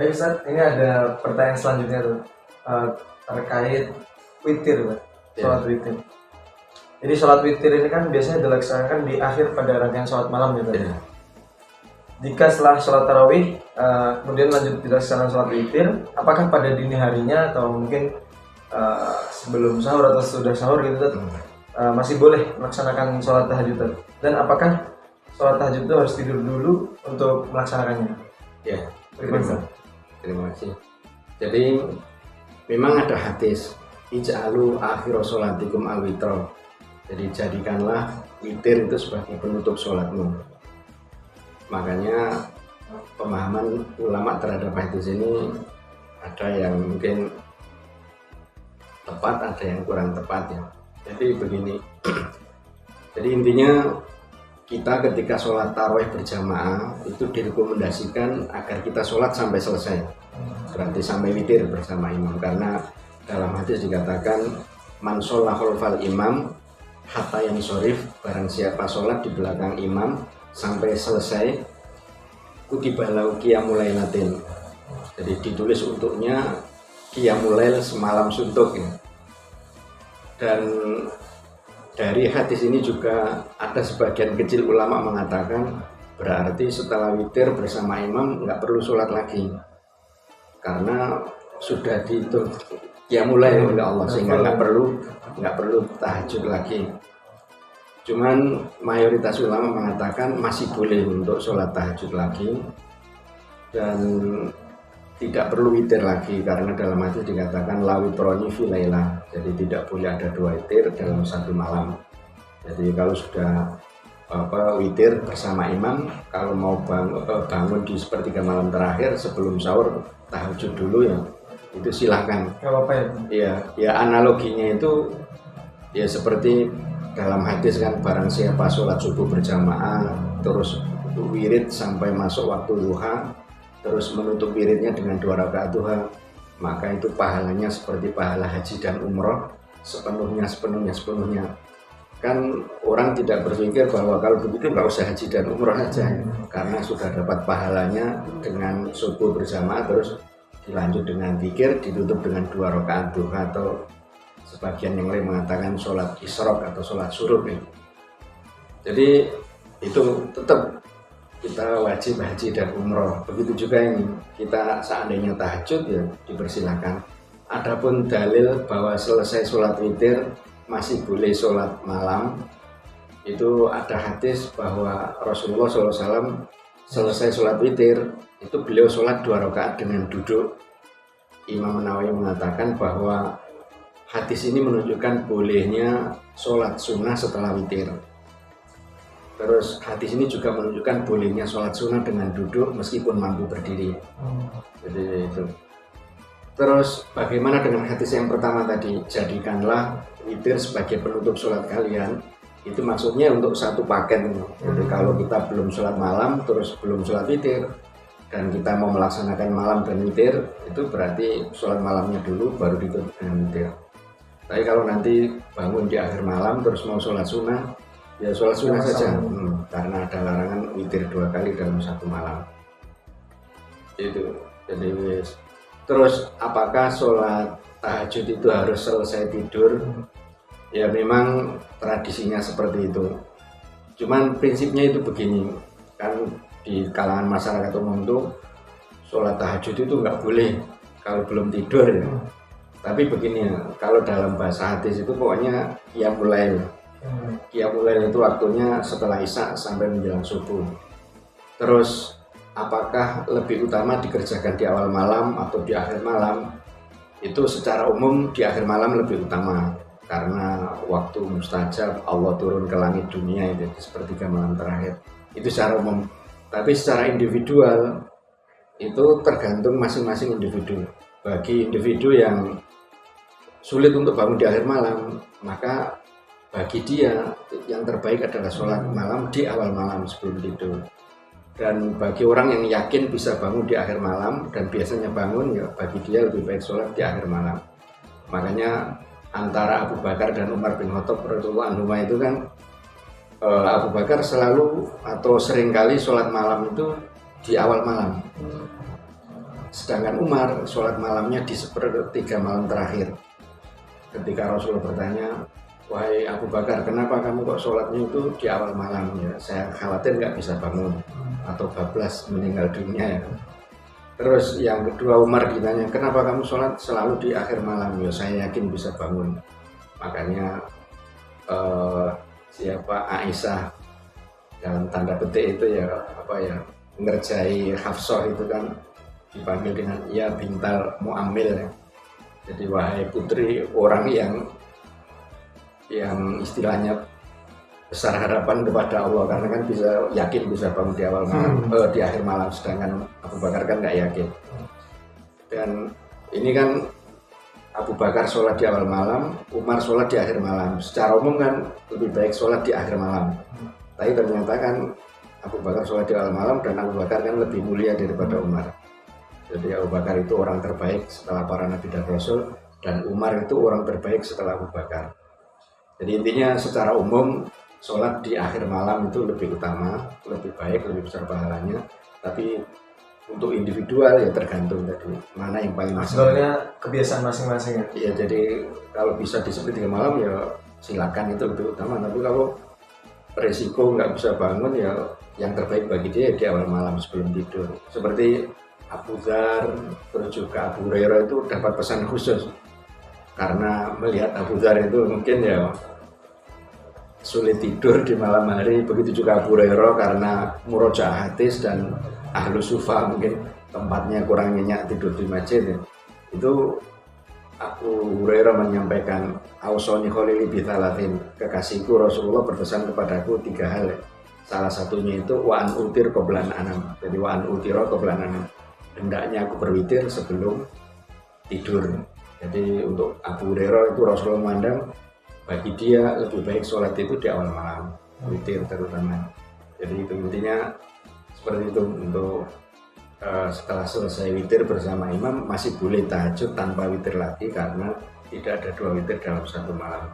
Baik Ustaz, ini ada pertanyaan selanjutnya tuh terkait witir, Pak. Sholat witir. Jadi sholat witir ini kan biasanya dilaksanakan di akhir pada rangkaian sholat malam gitu. Jika setelah sholat tarawih kemudian lanjut dilaksanakan sholat witir, apakah pada dini harinya atau mungkin sebelum sahur atau sudah sahur gitu masih boleh melaksanakan sholat tahajud? Dan apakah sholat tahajud itu harus tidur dulu untuk melaksanakannya? Ya, terima kasih. Jadi memang ada hadis ij'alu akhir sholatikum al-witr. Jadi jadikanlah witir itu sebagai penutup sholatmu. Makanya pemahaman ulama terhadap hadis ini ada yang mungkin tepat, ada yang kurang tepat ya. Jadi begini. Jadi intinya kita ketika sholat tarawih berjamaah itu direkomendasikan agar kita sholat sampai selesai, berarti sampai witir bersama imam, karena dalam hadis dikatakan man sholla khalfal imam hatta yansorif, barang siapa sholat di belakang imam sampai selesai kutiba lahu qiyamul lailatin, jadi ditulis untuknya qiyamul lail semalam suntuk ya. Dan dari hadis ini juga ada sebagian kecil ulama mengatakan berarti setelah witir bersama imam nggak perlu sholat lagi, karena sudah dihitung qiyamul lail oleh Allah, sehingga nggak perlu tahajud lagi. Cuman mayoritas ulama mengatakan masih boleh untuk sholat tahajud lagi dan tidak perlu witir lagi, karena dalam hadis dikatakan la witroni fi laila, jadi tidak boleh ada dua witir dalam satu malam. Jadi kalau sudah witir bersama imam, kalau mau bangun di sepertiga malam terakhir sebelum sahur tahajud dulu ya, itu silahkan. Gak apa-apa ya? Ya analoginya itu ya seperti dalam hadis kan, barang siapa sholat subuh berjamaah terus wirid sampai masuk waktu duha, terus menutup wiridnya dengan 2 rakaat duha, maka itu pahalanya seperti pahala haji dan umroh sepenuhnya. Kan orang tidak berpikir bahwa kalau begitu nggak usah haji dan umroh saja, karena sudah dapat pahalanya dengan subuh berjamaah terus dilanjut dengan zikir, ditutup dengan 2 rakaat duha, atau sebagian yang lain mengatakan sholat isyraq atau sholat syuruk ya. Jadi itu tetap kita wajib haji dan umroh. Begitu juga ini, kita seandainya tahajud ya dipersilakan. Adapun dalil bahwa selesai sholat witir masih boleh sholat malam, itu ada hadis bahwa Rasulullah SAW selesai sholat witir itu beliau sholat 2 rakaat dengan duduk. Imam Nawawi mengatakan bahwa hadis ini menunjukkan bolehnya sholat sunnah setelah witir. Terus hadis ini juga menunjukkan bolehnya sholat sunnah dengan duduk meskipun mampu berdiri. Jadi itu. Terus bagaimana dengan hadis yang pertama tadi, jadikanlah witir sebagai penutup sholat kalian. Itu maksudnya untuk satu paket. Jadi kalau kita belum sholat malam terus belum sholat witir, dan kita mau melaksanakan malam dan witir, itu berarti sholat malamnya dulu baru ditutup dengan witir. Tapi kalau nanti bangun di akhir malam terus mau sholat sunnah, ya sholat sunnah saja, karena ada larangan witir 2 kali dalam satu malam. Itu. Jadi terus apakah sholat tahajud itu harus selesai tidur? Ya memang tradisinya seperti itu. Cuman prinsipnya itu begini, kan di kalangan masyarakat umum itu sholat tahajud itu nggak boleh kalau belum tidur ya. Tapi begini ya, kalau dalam bahasa hadis itu pokoknya qiyamul lail. Qiyamul lail itu waktunya setelah isya sampai menjelang subuh. Terus apakah lebih utama dikerjakan di awal malam atau di akhir malam? Itu secara umum di akhir malam lebih utama, karena waktu mustajab Allah turun ke langit dunia itu di sepertiga malam terakhir. Itu secara umum. Tapi secara individual itu tergantung masing-masing individu. Bagi individu yang sulit untuk bangun di akhir malam, maka bagi dia yang terbaik adalah sholat malam di awal malam sebelum tidur. Dan bagi orang yang yakin bisa bangun di akhir malam dan biasanya bangun, ya bagi dia lebih baik sholat di akhir malam. Makanya antara Abu Bakar dan Umar bin Khattab radhiyallahu anhu itu kan Abu Bakar selalu atau seringkali sholat malam itu di awal malam. sedangkan Umar sholat malamnya di sepertiga malam terakhir. Ketika Rasulullah bertanya, wahai Abu Bakar, kenapa kamu kok sholatnya itu di awal malam? Ya, saya khawatir nggak bisa bangun atau bablas meninggal dunia ya. Terus yang kedua Umar ditanya, kenapa kamu sholat selalu di akhir malam? Ya, saya yakin bisa bangun. Makanya siapa Aisyah dalam tanda petik itu ya apa ya ngerjai Hafsah itu kan dipanggil dengan ya bintal mu'amil ya. Jadi wahai putri orang yang istilahnya besar harapan kepada Allah, karena kan bisa yakin bisa bangun di awal malam, di akhir malam, sedangkan Abu Bakar kan nggak yakin. Dan ini kan Abu Bakar sholat di awal malam, Umar sholat di akhir malam. Secara umum kan lebih baik sholat di akhir malam. Tapi ternyata kan Abu Bakar sholat di awal malam dan Abu Bakar kan lebih mulia daripada Umar. Jadi Abu Bakar itu orang terbaik setelah para nabi dan rasul, dan Umar itu orang terbaik setelah Abu Bakar. Jadi intinya secara umum sholat di akhir malam itu lebih utama, lebih baik, lebih besar pahalanya. Tapi untuk individual ya tergantung tadi mana yang paling maksimal. Sebenarnya kebiasaan masing-masing ya. Iya, jadi kalau bisa di sepertiga malam ya silakan, itu lebih utama. Tapi kalau resiko nggak bisa bangun ya yang terbaik bagi dia di awal malam sebelum tidur. Seperti Abu Dzar, terus juga Abu Hurairah itu dapat pesan khusus karena melihat Abu Dzar itu mungkin ya sulit tidur di malam hari. Begitu juga Abu Hurairah karena murojaah hadis dan ahlu sufa mungkin tempatnya kurang nyenyak tidur di masjid ya. Itu Abu Hurairah menyampaikan ausoni khalili bithalatin, kekasihku Rasulullah berpesan kepadaku 3 hal ya. Salah satunya itu wa'an utir qoblan anam. Jadi wa'an utiro qoblan anam, hendaknya aku berwitir sebelum tidur. Jadi untuk Abu Hurairah itu Rasulullah memandang bagi dia lebih baik sholat itu di awal malam, witir terutama. Jadi itu intinya seperti itu. Untuk setelah selesai witir bersama imam masih boleh tahajud tanpa witir lagi karena tidak ada 2 witir dalam satu malam.